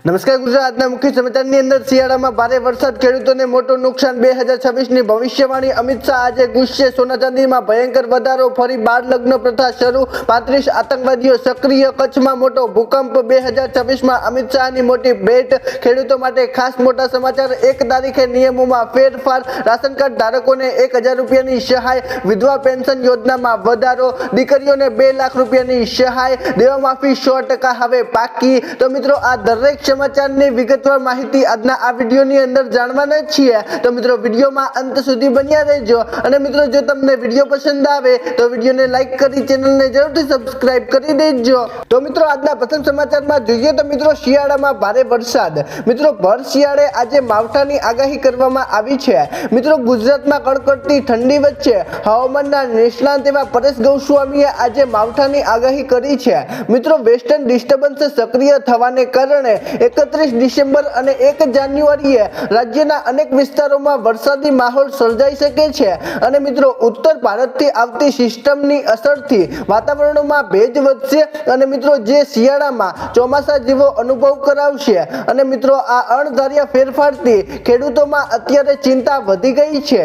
નમસ્કાર ગુજરાતના મુખ્ય સમાચારની અંદર શિયાળામાં ભારે વરસાદ ખેડૂતોને મોટું નુકસાન 2026ની ભવિષ્યવાણી અમિત શાહ આજે ગુસ્સે સોના ચાંદીમાં ભયંકર વધારો ફરી બાળ લગ્ન પ્રથા શરૂ 35 આતંકવાદીઓ સક્રિય કચ્છમાં મોટો ભૂકંપ 2026માં અમિત શાહની મોટી ભેટ ખેડૂતો માટે ખાસ મોટા સમાચાર 1 તારીખે નિયમોમાં ફેરફાર રાશન કાર્ડ ધારકોને 1000 રૂપિયાની સહાય વિધવા પેન્શન યોજનામાં વધારો દીકરીઓને 2 લાખ રૂપિયાની સહાય દેવામાફી 100% હવે પાકી તો મિત્રો આ દરેક સમાચારની વિગતવાર માહિતી આજના આ વિડીયોની અંદર જાણવાના છીએ તો મિત્રો વિડીયોમાં અંત સુધી બન્યા રહેજો અને મિત્રો જો તમને વિડીયો પસંદ આવે તો વિડીયોને લાઈક કરી ચેનલને જરૂરથી સબસ્ક્રાઇબ કરી દેજો તો મિત્રો આજના પ્રથમ સમાચારમાં જોઈએ તો મિત્રો શિયાળામાં ભારે વરસાદ મિત્રો ભર શિયાળે આજે માવઠાની આગાહી કરવામાં આવી છે મિત્રો ગુજરાતમાં કડકડતી ઠંડી વચ્ચે હવામાનના નિષ્ણાત એવા પરેશ ગોસ્વામીએ આજે માવઠાની આગાહી કરી છે મિત્રો વેસ્ટર્ન ડિસ્ટર્બન્સ સક્રિય થવાને કારણે 31 ડિસેમ્બર અને 1 જાન્યુઆરીએ રાજ્યના અનેક વિસ્તારોમાં વરસાદી માહોલ સર્જાઈ શકે છે અને મિત્રો ઉત્તર ભારતથી આવતી સિસ્ટમની અસરથી વાતાવરણમાં ભેજ વધશે અને મિત્રો જે શિયાળામાં ચોમાસા જેવો અનુભવ કરાવશે અને મિત્રો આ અણધાર્યા ફેરફારથી ખેડૂતોમાં અત્યારે ચિંતા વધી ગઈ છે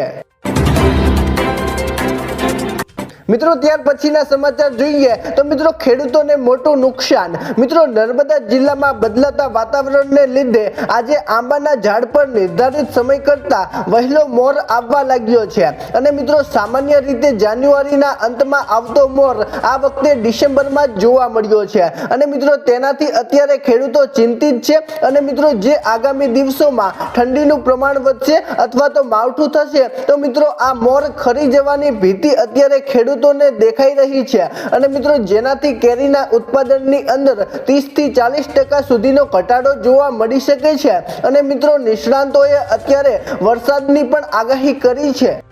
મિત્રો ત્યાર પછીના સમાચાર જોઈએ તો મિત્રો ખેડૂતોને મોટું નુકસાન મિત્રો નર્મદા જિલ્લામાં બદલાતા વાતાવરણને લીધે આજે આંબાના ઝાડ પર નિર્ધારિત સમય કરતા વહેલો મોર આવવા લાગ્યો છે અને મિત્રો સામાન્ય રીતે જાન્યુઆરીના અંતમાં આવતો મોર આ વખતે ડિસેમ્બરમાં જ જોવા મળ્યો છે અને મિત્રો તેનાથી અત્યારે ખેડૂતો ચિંતિત છે અને મિત્રો જે આગામી દિવસોમાં ઠંડીનું પ્રમાણ વધશે અથવા તો માવઠું થશે તો મિત્રો આ મોર ખરી જવાની ભીતિ અત્યારે ખેડૂતો દેખાઈ રહી છે અને મિત્રો જેનાથી કેરીના ઉત્પાદનની અંદર 30 થી 40% સુધીનો ઘટાડો જોવા મળી શકે છે અને મિત્રો નિષ્ણાંતોએ અત્યારે વરસાદની પણ આગાહી કરી છે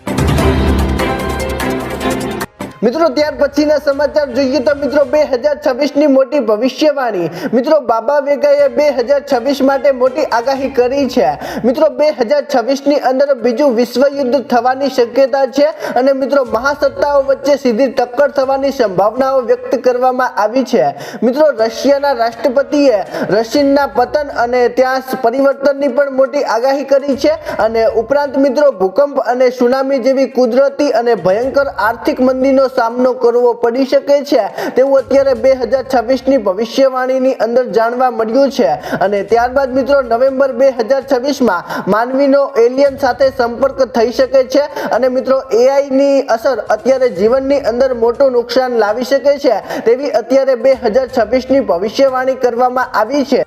મિત્રો ત્યાર પછીના સમાચાર જોઈએ તો મિત્રો 2026ની મોટી ભવિષ્યવાણી મિત્રો બાબા વેગાએ 2026 માટે મોટી આગાહી કરી છે મિત્રો 2026ની અંદર બીજું વિશ્વ યુદ્ધ થવાની શક્યતા છે અને મિત્રો મહાસત્તાઓ વચ્ચે સીધી ટક્કર થવાની સંભાવનાઓ વ્યક્ત કરવામાં આવી છે મિત્રો રશિયાના રાષ્ટ્રપતિએ રશિયનના પતન અને ત્યાં પરિવર્તનની પણ મોટી આગાહી કરી છે અને ઉપરાંત મિત્રો ભૂકંપ અને સુનામી જેવી કુદરતી અને ભયંકર આર્થિક મંદીનો સામનો કરવો પડી શકે છે તેવું અત્યારે 2026ની ભવિષ્યવાણીની અંદર જાણવા મળ્યું છે અને ત્યારબાદ મિત્રો નવેમ્બર 2026માં માનવીનો એલિયન સાથે સંપર્ક થઈ શકે છે અને મિત્રો એઆઈની અસર અત્યારે જીવનની અંદર મોટું નુકસાન લાવી શકે છે તેવી અત્યારે 2026ની ભવિષ્યવાણી કરવામાં આવી છે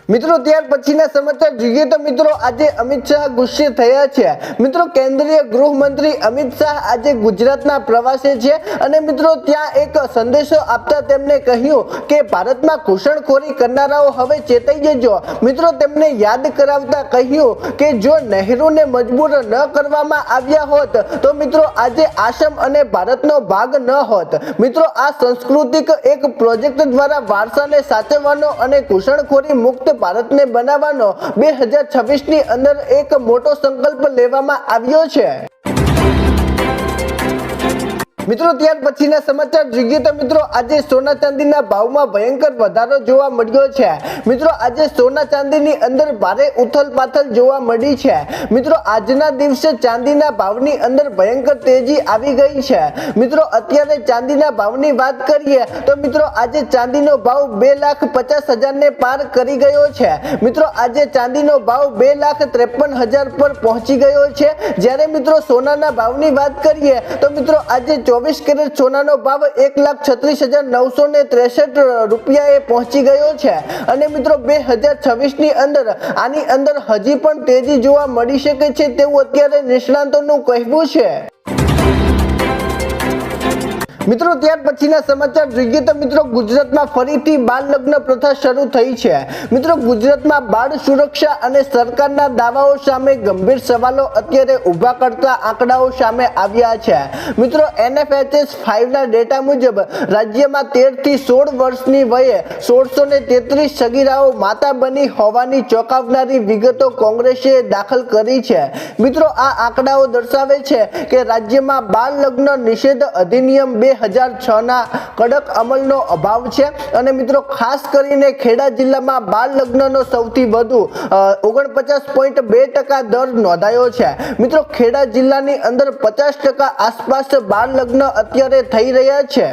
મિત્રો ત્યાર પછીના સમાચાર જોઈએ તો મિત્રો આજે અમિત શાહ ગુસ્સે થયા છે મિત્રો કેન્દ્રીય ગૃહમંત્રી અમિત શાહ આજે ગુજરાતના પ્રવાસે છે અને મિત્રો ત્યાં એક સંદેશો આપતા તેમણે કહ્યું કે ભારતમાં ઘૂસણખોરી કરનારાઓ હવે ચેતાઈ જજો મિત્રો તેમને યાદ કરાવતા કહ્યું કે જો નહેરુને મજબૂર ન કરવામાં આવ્યા હોત તો મિત્રો આજે આસામ અને ભારતનો ભાગ ન હોત મિત્રો આ સાંસ્કૃતિક એક પ્રોજેક્ટ દ્વારા વારસાને સાચવવાનો અને ઘૂસણખોરી મુક્ત ભારતને બનાવવાનો 2026ની અંદર એક મોટો સંકલ્પ લેવામાં આવ્યો છે મિત્રો ત્યાર પછીના સમાચાર જોઈએ તો મિત્રો આજે સોના ચાંદીના ભાવમાં ભયંકર વધારો જોવા મળ્યો છે મિત્રો આજે સોના ચાંદીની અંદર ભારે ઉથલપાથલ જોવા મળી છે મિત્રો આજના દિવસે ચાંદીના ભાવની અંદર ભયંકર તેજી આવી ગઈ છે મિત્રો અત્યારે ચાંદીના ભાવની વાત કરીએ તો મિત્રો આજે ચાંદીનો ભાવ 2,50,000 ને પાર કરી ગયો છે મિત્રો આજે ચાંદીનો ભાવ 2,53,000 પર પહોંચી ગયો છે જ્યારે મિત્રો સોનાના ભાવની વાત કરીએ તો મિત્રો આજે 24 કેરેટ સોનાનો ભાવ 1,36,963 રૂપિયાએ પહોંચી ગયો છે અને મિત્રો 2026ની અંદર આની અંદર હજી પણ તેજી જોવા મળી શકે છે તેવું અત્યારે નિષ્ણાંતોનું કહેવું છે મિત્રો ત્યાર પછીના સમાચાર જોઈએ તો મિત્રો ગુજરાતમાં ફરીથી બાળ લગ્ન પ્રથા શરૂ થઈ છે મિત્રો ગુજરાતમાં બાળ સુરક્ષા અને સરકારના દાવાઓ સામે ગંભીર સવાલો અત્યારે ઊભા કરતા આંકડાઓ સામે આવ્યા છે મિત્રો NFHS 5ના ડેટા મુજબ રાજ્યમાં 13 થી 16 વર્ષની વયે 1633 સગીરાઓ માતા બની હોવાની ચોંકાવનારી વિગતો કોંગ્રેસે દાખલ કરી છે મિત્રો આ આંકડાઓ દર્શાવે છે કે રાજ્યમાં બાળ લગ્ન નિષેધ અધિનિયમ 2000 2006ના કડક અમલનો અભાવ છે અને મિત્રો ખાસ કરીને ખેડા જિલ્લામાં બાળ લગ્નનો સૌથી વધુ 49.2% દર નોંધાયો છે। મિત્રો ખેડા જિલ્લાની અંદર 50% આસપાસ બાળ લગ્ન અત્યારે થઈ રહ્યા છે।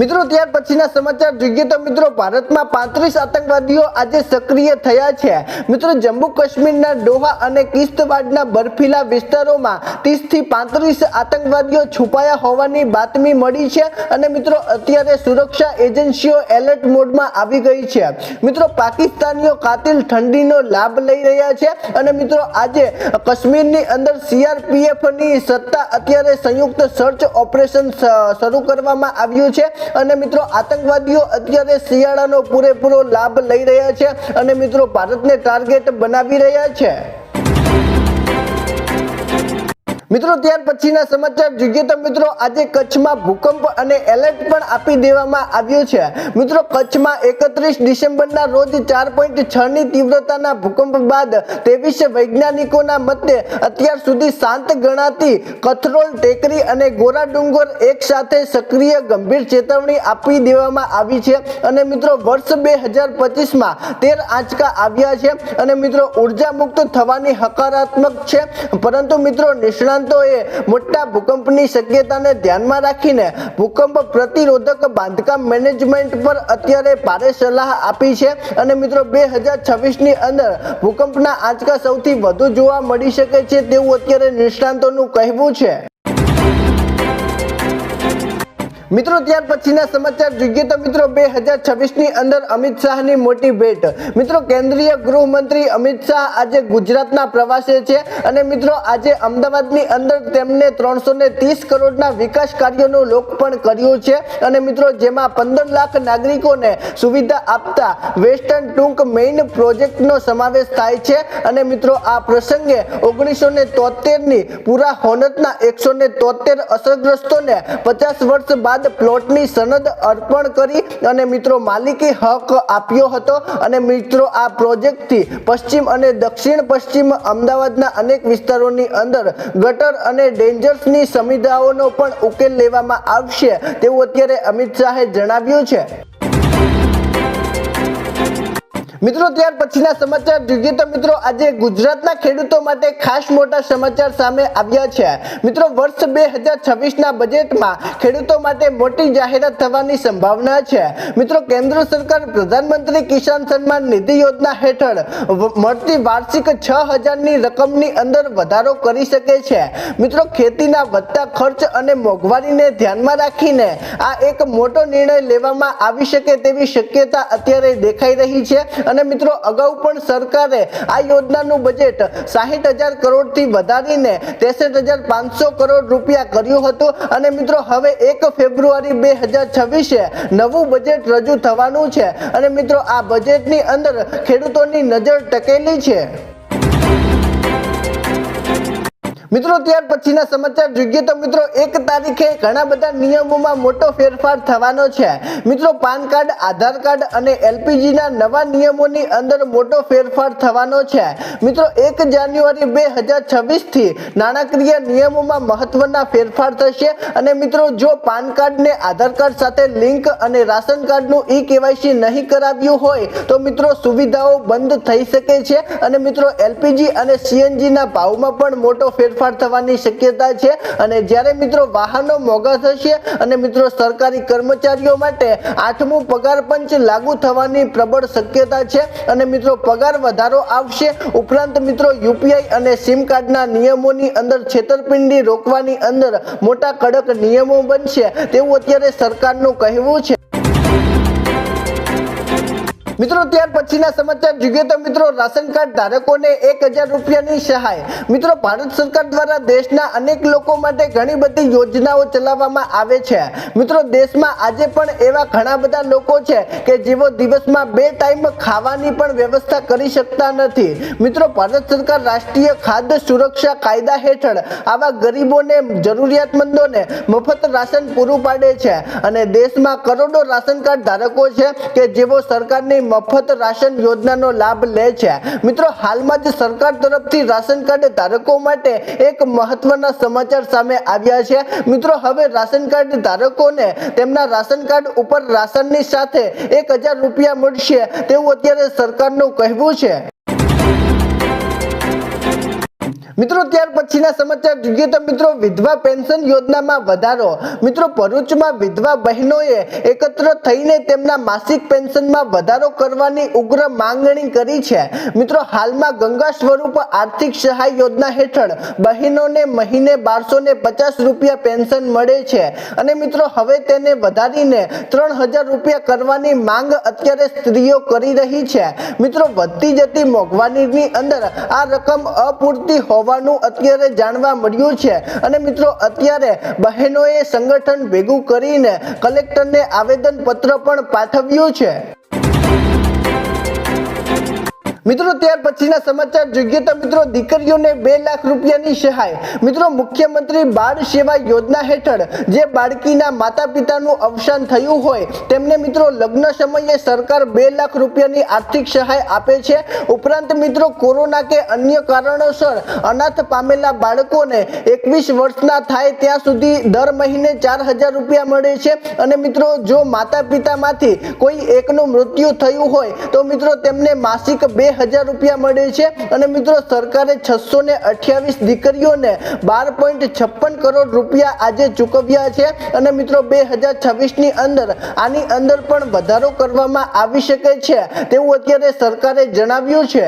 મિત્રો ત્યાર પછીના સમાચાર જોઈએ તો મિત્રો ભારતમાં 35 આતંકવાદીઓ આજે સક્રિય થયા છે। મિત્રો જમ્મુ કાશ્મીરના ડોહા અને કિશ્તવાડના બર્ફીલા વિસ્તારોમાં 30 થી 35 આતંકવાદીઓ છુપાયા હોવાની બાતમી મળી છે અને મિત્રો અત્યારે સુરક્ષા એજન્સીઓ એલર્ટ મોડમાં આવી ગઈ છે। મિત્રો પાકિસ્તાનીઓ કાતિલ ઠંડીનો લાભ લઈ રહ્યા છે અને મિત્રો આજે કાશ્મીરની અંદર CRPFની સત્તા અત્યારે સંયુક્ત સર્ચ ઓપરેશન શરૂ કરવામાં આવ્યું છે અને મિત્રો આતંકવાદીઓ અત્યારે શિયાળાનો પૂરેપૂરો લાભ લઈ રહ્યા છે અને મિત્રો ભારતને ટાર્ગેટ બનાવી રહ્યા છે। મિત્રો ત્યાર પછીના સમાચાર જોઈએ તો મિત્રો આજે કચ્છમાં ભૂકંપ અને એલર્ટ પણ આપી દેવામાં આવ્યું છે। મિત્રો કચ્છમાં 31 ડિસેમ્બરના રોજ 4.6 ની તીવ્રતાના ભૂકંપ બાદ 23 વૈજ્ઞાનિકોના મતે અત્યાર સુધી શાંત ગણાતી કથરોલ ટેકરી અને ગોરા ડુંગર એક સાથે સક્રિય ગંભીર ચેતવણી આપી દેવામાં આવી છે અને મિત્રો વર્ષ 2025માં 13 આંચકા આવ્યા છે અને મિત્રો ઉર્જા મુક્ત થવાની હકારાત્મક છે, પરંતુ મિત્રો નિષ્ણાત મોટા ભૂકંપની શક્યતાને ધ્યાનમાં રાખીને ભૂકંપ પ્રતિરોધક બાંધકામ મેનેજમેન્ટ પર અત્યારે ભારે સલાહ આપી છે અને મિત્રો 2026ની અંદર ભૂકંપના આંચકા સૌથી વધુ જોવા મળી શકે છે તેવું અત્યારે નિષ્ણાતોનું કહેવું છે। મિત્રો ત્યાર પછીના સમાચાર જોઈએ તો મિત્રો 2026ની અંદર અમિત શાહની મોટી ભેટ। મિત્રો કેન્દ્રીય ગૃહમંત્રી અમિત શાહ આજે ગુજરાતના પ્રવાસે છે અને મિત્રો આજે અમદાવાદની અંદર તેમને 330 કરોડના વિકાસ કાર્યોનું લોકાર્પણ કર્યું છે અને મિત્રો જેમાં 15 લાખ નાગરિકોને સુવિધા આપતા વેસ્ટર્ન ટુંક મેઇન પ્રોજેક્ટનો સમાવેશ થાય છે અને મિત્રો આ પ્રસંગે 1973ની પૂરા હોનતના 173 અસરગ્રસ્તોને 50 વર્ષ બાદ પ્લોટની સનદ અર્પણ કરી અને મિત્રો માલિકી હક આપ્યો હતો અને મિત્રો આ પ્રોજેક્ટથી પશ્ચિમ અને દક્ષિણ પશ્ચિમ અમદાવાદના અનેક વિસ્તારોની અંદર ગટર અને ડેન્જર્સની સમસ્યાઓનો પણ ઉકેલ લેવામાં આવશે તેવું અત્યારે અમિત શાહે જણાવ્યું છે। મિત્રો ત્યાર પછીના સમાચાર જોઈએ તો મિત્રો આજે ગુજરાતના ખેડૂતો માટે ખાસ મોટા સમાચાર સામે આવ્યા છે। મિત્રો વર્ષ 2026ના બજેટમાં ખેડૂતો માટે મોટી જાહેરાત થવાની સંભાવના છે। મિત્રો કેન્દ્ર સરકાર પ્રધાનમંત્રી કિસાન સન્માન નિધિ યોજના હેઠળ મળતી વાર્ષિક 6000ની રકમની અંદર વધારો કરી શકે છે। મિત્રો ખેતીના વધતા ખર્ચ અને મોંઘવારીને ધ્યાનમાં રાખીને આ એક મોટો નિર્ણય લેવામાં આવી શકે તેવી શક્યતા અત્યારે દેખાઈ રહી છે અને મિત્રો અગાઉ પણ સરકારે આ યોજનાનું બજેટ 60,000 કરોડથી વધારીને 63,500 કરોડ રૂપિયા કર્યું હતું અને મિત્રો હવે 1 ફેબ્રુઆરી 2026 નવું બજેટ રજૂ થવાનું છે અને મિત્રો આ બજેટની અંદર ખેડૂતોની નજર ટકેલી છે। મિત્રો ત્યાર પછીના સમાચાર જોઈએ તો મિત્રો 1 તારીખે ઘણા બધા નિયમોમાં મોટો ફેરફાર થવાનો છે। મિત્રો પાન કાર્ડ, આધાર કાર્ડ અને એલપીજીના નવા નિયમોની અંદર મોટો ફેરફાર થવાનો છે। મિત્રો 1 જાન્યુઆરી 2026 થી નાણાકીય નિયમોમાં મહત્વના ફેરફાર થશે અને મિત્રો જો પાન કાર્ડ ને આધાર કાર્ડ સાથે લિંક અને રાશન કાર્ડનું ઈ-કેવાયસી નહીં કરાવ્યું હોય તો મિત્રો સુવિધાઓ બંધ થઈ શકે છે અને મિત્રો એલપીજી અને સીએનજીના ભાવમાં પણ મોટો ફેરફાર થવાની શક્યતા છે અને જ્યારે મિત્રો વાહનો મોંઘા થશે અને મિત્રો સરકારી કર્મચારીઓ માટે 8મું પગાર પંચ લાગુ થવાની પ્રબળ શક્યતા છે અને મિત્રો પગાર વધારો આવશે। ઉપરાંત મિત્રો યુપીઆઈ અને સિમ કાર્ડના નિયમોની અંદર છેતરપિંડી રોકવાની અંદર મોટા કડક નિયમો બનશે તેવું અત્યારે સરકારનું કહેવું છે। મિત્રો ત્યાર પછીના સમાચાર જોઈએ તો મિત્રો રાશન કાર્ડ ધારકોને 1000 રૂપિયાની સહાય। મિત્રો ભારત સરકાર દ્વારા દેશના અનેક લોકો માટે ઘણી બધી યોજનાઓ ચલાવવામાં આવે છે। મિત્રો દેશમાં આજે પણ એવા ઘણા બધા લોકો છે કે જેઓ દિવસમાં 2 ટાઈમ ખાવાની પણ વ્યવસ્થા કરી શકતા નથી। મિત્રો ભારત સરકાર રાષ્ટ્રીય ખાદ્ય સુરક્ષા કાયદા હેઠળ આવા ગરીબોને, જરૂરિયાતમંદોને મફત રાશન પૂરું પાડે છે અને દેશમાં કરોડો રાશન કાર્ડ ધારકો છે કે જેઓ સરકારની મફત રાશન યોજનાનો લાભ લે છે। મિત્રો હાલમાં જ સરકાર તરફથી રાશન કાર્ડ ધારકો માટે એક મહત્વના સમાચાર સામે આવ્યા છે। મિત્રો હવે રાશન કાર્ડ ધારકોને તેમના રાશન કાર્ડ ઉપર રાશનની સાથે 1000 રૂપિયા મળશે તેવું અત્યારે સરકારનું કહેવું છે। મિત્રો ત્યાર પછીના સમાચાર જોઈએ તો મિત્રો વિધવા પેન્શન યોજનામાં વધારો। મિત્રો ભરૂચમાં વિધવા બહેનોએ એકત્ર થઈને તેમના માસિક પેન્શનમાં વધારો કરવાની ઉગ્ર માંગણી કરી છે। મિત્રો હાલમાં ગંગા સ્વરૂપ આર્થિક સહાય યોજના હેઠળ બહેનોને મહિને 1250 રૂપિયા પેન્શન મળે છે અને મિત્રો હવે તેને વધારીને 3000 રૂપિયા કરવાની માંગ અત્યારે સ્ત્રીઓ કરી રહી છે। મિત્રો વધતી જતી મોંઘવારીની અંદર આ રકમ અપૂરતી હોવાનું અત્યારે જાણવા મળ્યું છે અને મિત્રો અત્યારે બહેનોએ સંગઠન ભેગું કરીને કલેક્ટરને આવેદન પત્ર પણ પાઠવ્યું છે। મિત્રો ત્યાર પછીના સમાચાર જોઈએ તો મિત્રો દીકરીઓને 2 લાખ રૂપિયાની સહાય। મિત્રો મુખ્યમંત્રી બાળ સેવા યોજના હેઠળ જે બાળકીના માતા પિતાનું અવસાન થયું હોય તેમને મિત્રો લગ્ન સમયે સરકાર 2 લાખ રૂપિયાની આર્થિક સહાય આપે છે। ઉપરાંત મિત્રો કોરોના કે અન્ય કારણોસર અનાથ પામેલા બાળકોને 21 વર્ષના થાય ત્યાં સુધી દર મહિને 4000 રૂપિયા મળે છે અને મિત્રો જો માતા પિતામાંથી કોઈ એકનું મૃત્યુ થયું હોય તો મિત્રો તેમને માસિક 2000 રૂપિયા મળે છે અને મિત્રો સરકારે 628 દીકરીઓને 12.56 કરોડ રૂપિયા આજે ચૂકવ્યા છે અને મિત્રો 2026ની અંદર આની અંદર પણ વધારો કરવામાં આવી શકે છે તેવું અત્યારે સરકારે જણાવ્યું છે।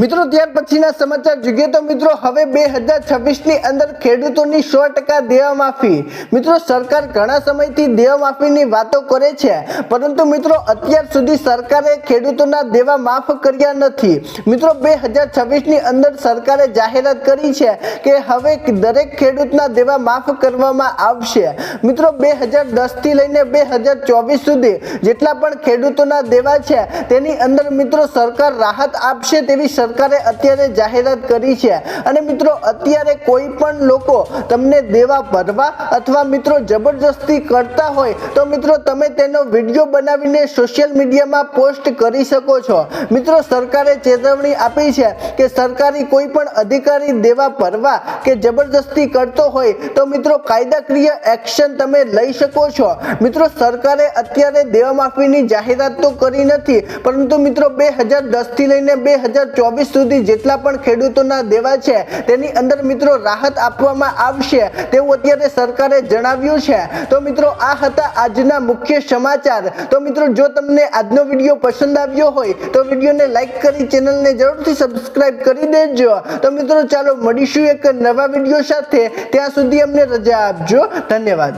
મિત્રો ત્યાર પછીના સમાચાર જોઈએ તો મિત્રો હવે 2026ની અંદર ખેડૂતોની 100% દેવા માફી। મિત્રો સરકાર ઘણા સમયથી દેવા માફીની વાતો કરે છે પરંતુ મિત્રો અત્યાર સુધી સરકારે ખેડૂતોના દેવા માફ કર્યા નથી। મિત્રો 2026ની અંદર સરકારે જાહેરાત કરી છે કે હવે દરેક ખેડૂતના દેવા માફ કરવામાં આવશે। મિત્રો 2010 થી લઈને 2024 સુધી જેટલા પણ ખેડૂતોના દેવા છે તેની અંદર મિત્રો સરકાર રાહત આપશે તેવી સરકારે અત્યારે જાહેરાત કરી છે અને મિત્રો અત્યારે કોઈ પણ લોકો તમને દેવા ભરવા અથવા મિત્રો જબરજસ્તી કરતા હોય તો મિત્રો તમે તેનો વિડીયો બનાવીને સોશિયલ મીડિયામાં પોસ્ટ કરી શકો છો। મિત્રો સરકારે ચેતવણી આપી છે કે સરકારી કોઈ પણ અધિકારી દેવા ભરવા કે જબરજસ્તી કરતો હોય તો મિત્રો કાયદાકીય એક્શન તમે લઈ શકો છો। મિત્રો સરકારે અત્યારે દેવા માફીની જાહેરાત તો કરી નથી પરંતુ મિત્રો 2010 થી લઈને 2024 સુધી જેટલા પણ ખેડૂતોના દેવા છે તેની અંદર મિત્રો રાહત આપવામાં આવશે તેવું અત્યારે સરકારે જણાવ્યું છે। તો મિત્રો આ હતા આજના મુખ્ય સમાચાર। તો મિત્રો જો તમને આજનો વિડીયો પસંદ આવ્યો હોય તો વિડીયોને લાઈક કરી ચેનલને જરૂરથી સબસ્ક્રાઇબ કરી દેજો। તો મિત્રો ચાલો મળીશું એક નવા વિડીયો સાથે, ત્યાં સુધી અમને રજા આપજો। ધન્યવાદ।